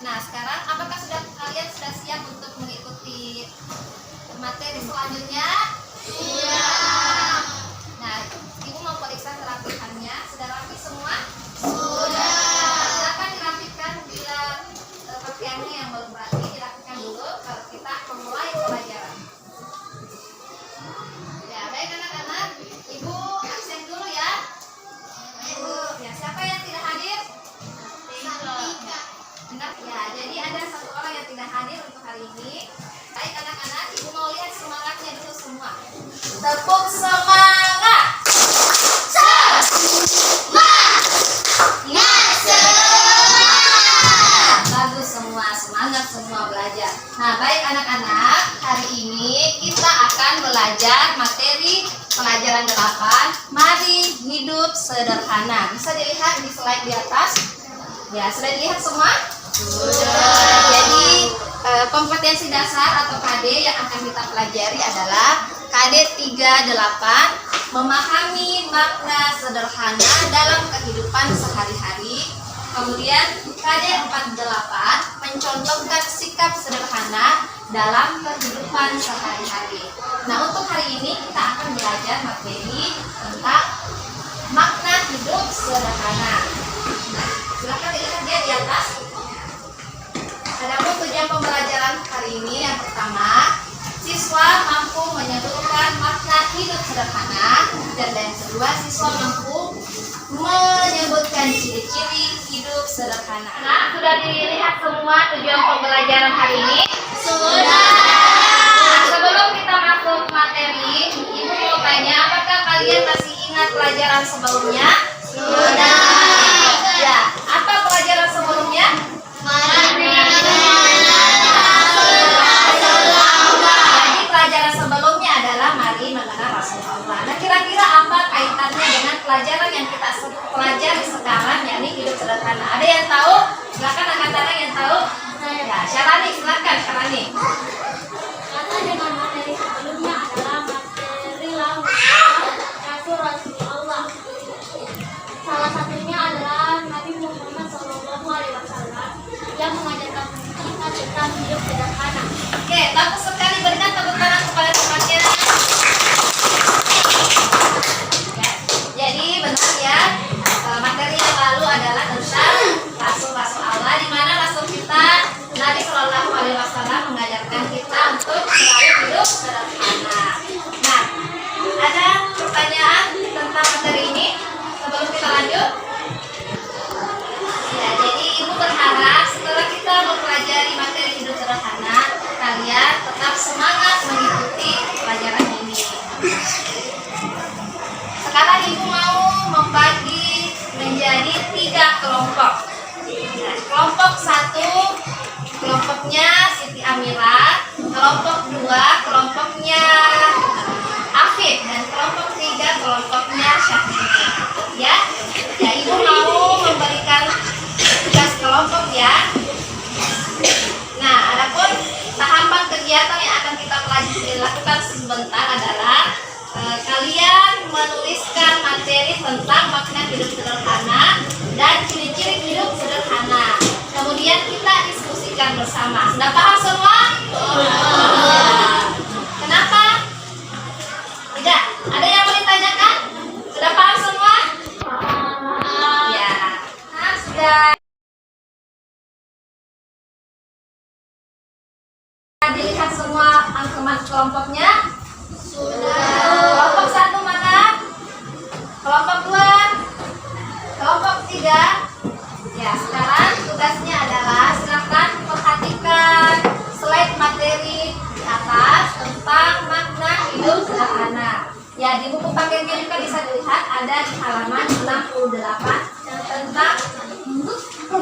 Nah, sekarang apakah kalian sudah siap untuk mengikuti materi selanjutnya? Sudah. Nah, Ibu mau periksa kerapihannya. Sudah rapi semua? Sudah. Silakan dirapikan bila pakaiannya yang belum rapi, dirapikan dulu kalau kita memulai pelajaran. Ya, baik anak-anak. Ibu absen dulu ya. Ibu, ya siapa yang tidak hadir? Benar ya, jadi ada satu orang yang tidak hadir untuk hari ini. Baik anak-anak, Ibu mau lihat semangatnya dulu semua. Tepuk semangat. Bagus semua, semangat semua belajar. Nah, baik anak-anak, hari ini kita akan belajar materi pelajaran 8. Mari hidup sederhana. Bisa dilihat di slide di atas. Ya, sudah dilihat semua? Sudah. Jadi kompetensi dasar atau KD yang akan kita pelajari adalah KD 38, memahami makna sederhana dalam kehidupan sehari-hari. Kemudian KD 48, mencontohkan sikap sederhana dalam kehidupan sehari-hari. Nah, untuk hari ini kita akan belajar materi tentang makna hidup sederhana. Nah, silakan dilihat dia di atas. Adapun tujuan pembelajaran hari ini yang pertama, siswa mampu menyebutkan makna hidup sederhana, dan yang kedua, siswa mampu menyebutkan ciri-ciri hidup sederhana. Nah, sudah dilihat semua tujuan pembelajaran hari ini? Sudah. Nah, sebelum kita masuk materi, Ibu mau tanya, apakah kalian masih ingat pelajaran sebelumnya? Sudah. Ya, apa pelajaran sebelumnya? Jadi pelajaran sebelumnya adalah mari mengenal Rasulullah. Nah, kira-kira apa kaitannya dengan pelajaran yang kita pelajari sekarang, yakni hidup sederhana? Ada yang tahu? Silakan angkat tangan yang tahu. Ya, Syarani, silakan Syarani. Karena dengan materi sebelumnya adalah materi Rasulullah. Salah satunya adalah Nabi Muhammad SAW yang mengajarkan kita tentang hidup sederhana. Oke, bagus sekali. Berikan tepuk tangan kepada temannya. Ya, jadi benar ya, materi yang lalu adalah tentang Rasul-Rasul Allah, di mana Rasul kita Nabi Shallallahu Alaihi Wasallam mengajarkan kita untuk selalu hidup sederhana. Nah, ada pertanyaan tentang materi ini sebelum kita lanjut? Ya, jadi Ibu berharap setelah kita mempelajari materi hidup sederhana, kalian tetap semangat mengikuti pelajaran ini. Sekarang Ibu mau membagi menjadi 3 kelompok. Nah, kelompok 1, kelompoknya Siti Amira, kelompok 2, kelompoknya Afif, dan kelompok 3, kelompoknya Syafii. Ya, Ibu mau memberikan tugas kelompok ya. Nah, adapun tahapan kegiatan yang akan kita lakukan sebentar adalah kalian menuliskan materi tentang makna hidup sederhana dan ciri-ciri hidup sederhana. Kemudian kita diskusikan bersama. Sudah paham semua? Kenapa? Tidak? Ada yang mau ditanyakan? Sudah paham semua? Ya. Nah, sudah dilihat semua angkeman kelompoknya? Sudah. Kelompok 1 mana? Kelompok 2? Kelompok 3? Ya, sekarang tugasnya adalah silakan perhatikan slide materi di atas tentang makna hidup sederhana. Ya, di buku paketnya juga bisa dilihat ada di halaman 68 tentang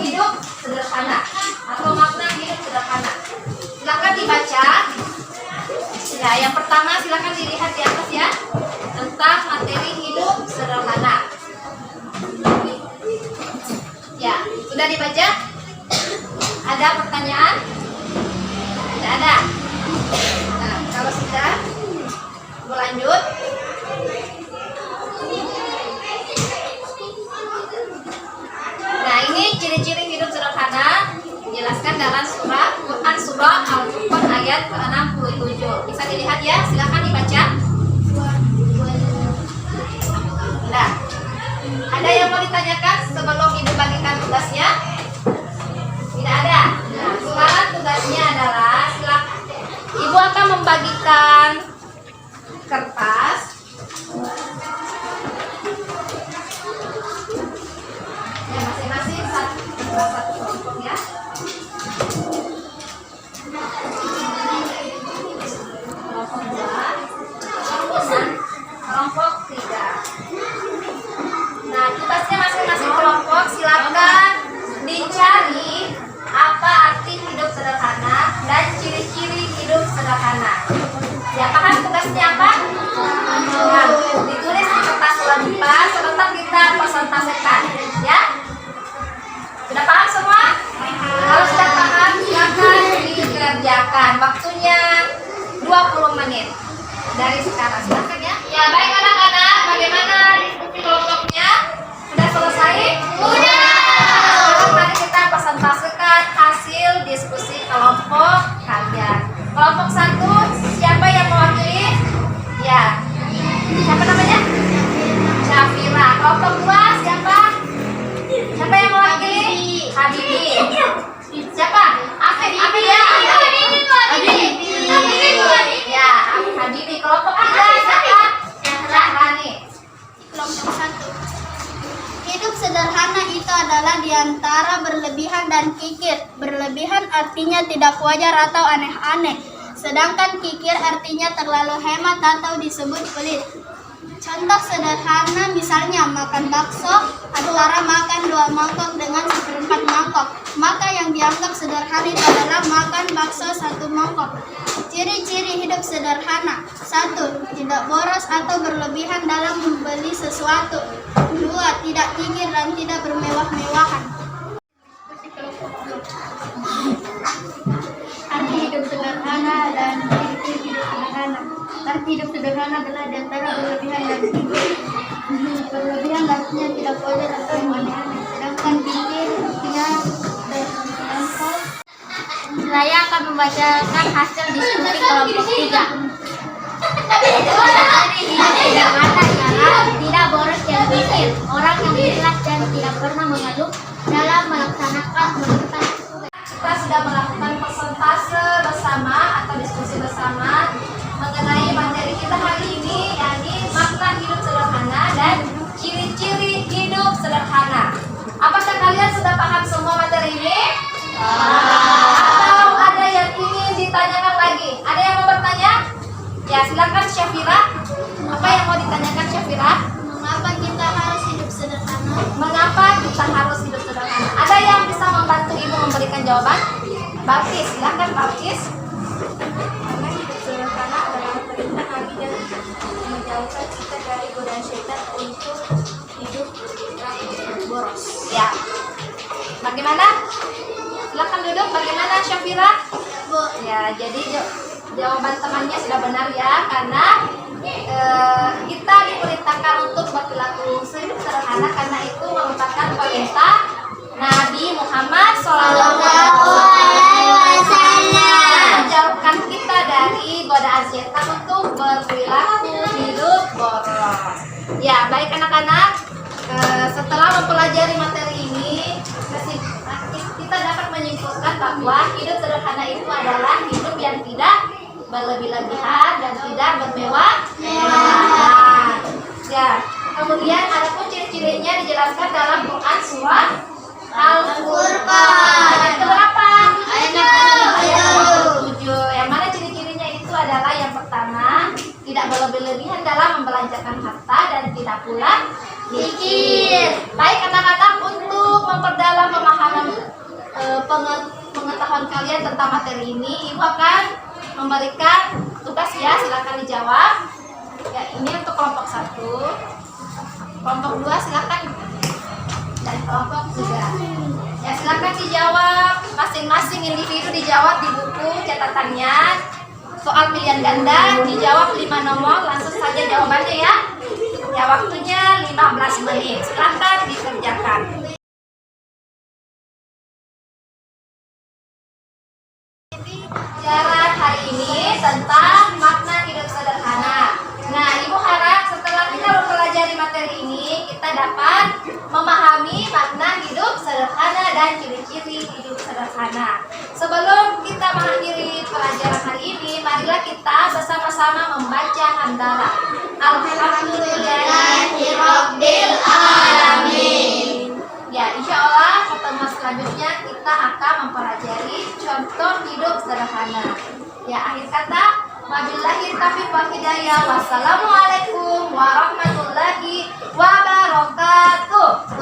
hidup sederhana atau makna hidup sederhana. Silakan dibaca. Ya, yang pertama silakan dilihat di atas ya, tentang materi hidup sederhana. Ya, sudah dibaca? Ada pertanyaan? Tidak ada. Nah, kalau sudah, lanjut. Nah, ini ciri-ciri hidup sederhana. Jelas dijelaskan dalam Quran surah Al-Furqan ayat ke-67. Bisa dilihat ya, silakan dibaca. Nah, ada yang mau ditanyakan sebelum Ibu bagikan tugasnya? Tidak ada. Nah, sekarang tugasnya adalah Ibu akan membagikan kertas. Ya, masing-masing satu kelompok ya. Kelompok 2, kelompok 3. Nah, tugasnya masing-masing kelompok silakan dicari apa arti hidup sederhana dan ciri-ciri hidup sederhana. Ya, paham tugasnya apa? Nah, ditulis di kertas lembar serta kita presentasikan, ya. Sudah paham semua? Kalau sudah paham, silakan dikerjakan. Waktunya 20 menit dari sekarang. Silakan ya. Ya, baik anak-anak, bagaimana diskusi kelompoknya? Sudah selesai? Sudah. Sekarang mari kita presentasikan hasil diskusi kelompok kalian. Kelompok 1, siapa yang mewakili? Ya. Siapa namanya? Syafira. Kelompok 2, siapa? Siapa yang mewakili? Habibi. Siapa? Afif. Afif ya. Ya, Habibi. Kelompok 3, siapa? Rani. Kelompok 1. Hidup sederhana itu adalah diantara berlebihan dan kikir. Berlebihan artinya tidak wajar atau aneh-aneh. Sedangkan kikir artinya terlalu hemat atau disebut pelit. Contoh sederhana misalnya makan bakso antara makan 2 mangkok dengan 1/4 mangkok. Maka yang dianggap sederhana itu adalah makan bakso 1 mangkok. Ciri-ciri hidup sederhana: 1. Tidak boros atau berlebihan dalam membeli sesuatu. 2. Tidak kikir dan tidak bermewah-mewahan. Arti hidup sederhana dan ciri-ciri hidup sederhana. Arti hidup sederhana adalah di antara berlebihan dan kikir. Berlebihan artinya tidak wajar atau aneh-aneh. Sedangkan kikir artinya terlampau. Saya akan membacakan hasil diskusi kelompok 3. Ciri hidup sederhana ialah tidak boros dan kikir. Orang yang ikhlas dan tidak pernah mengeluh dalam melaksanakan perintah. Kita sudah melakukan persentase bersama atau diskusi bersama mengenai materi kita hari ini, yakni makna hidup sederhana dan ciri-ciri hidup sederhana. Apakah kalian sudah paham semua materi ini? Atau ada yang ingin ditanyakan lagi? Ada yang mau bertanya? Ya, silakan Syafira. Apa yang mau ditanyakan Syafira? Mengapa kita harus hidup sederhana? Mengapa kita harus hidup sederhana? Ada yang bisa membantu Ibu memberikan jawaban? Balkis, silakan Balkis. Karena hidup sederhana adalah perintah Nabi dan menjauhkan kita dari godaan syaitan untuk hidup boros. Ya. Bagaimana? Silakan duduk. Bagaimana Syafira? Bu, Ya, jadi jawaban temannya sudah benar ya, karena kita diperintahkan untuk berperilaku hidup sederhana karena itu merupakan perintah Nabi Muhammad SAW menjauhkan kita dari godaan setan untuk berperilaku hidup boros. Ya, baik anak-anak, setelah mempelajari materi ini, kita dapat menyimpulkan bahwa hidup sederhana itu adalah hidup yang tidak berlebih-lebihan dan tidak bermewah-mewahan. Ya, kemudian adapun ciri-cirinya dijelaskan dalam Quran surah Al-Furqan. Ayat berapa? Ayat 7. Yang mana ciri-cirinya itu adalah yang pertama, tidak berlebih-lebihan dalam membelanjakan harta dan tidak pula kikir. Baik anak-anak, untuk memperdalam pemahaman pengetahuan kalian tentang materi ini, Ibu akan memberikan tugas ya, silakan dijawab. Ya, ini untuk kelompok 1. Kelompok 2 silakan, dan kelompok 3. Ya, silakan dijawab, masing-masing individu dijawab di buku catatannya. Soal pilihan ganda dijawab 5 nomor, langsung saja jawabannya ya. Ya, waktunya 15 menit. Silakan dikerjakan. Pelajaran hari ini tentang makna hidup sederhana. Nah, Ibu harap setelah kita mempelajari materi ini, kita dapat memahami makna hidup sederhana dan ciri-ciri hidup sederhana. Sebelum kita mengakhiri pelajaran hari ini, marilah kita bersama-sama membaca hamdalah. Alhamdulillahirabbil alamin. Ya, insya Allah pertemuan selanjutnya kita akan mempelajari contoh hidup sederhana. Ya, akhir kata, wabillahi taufiq wal hidayah. Wassalamualaikum warahmatullahi wabarakatuh.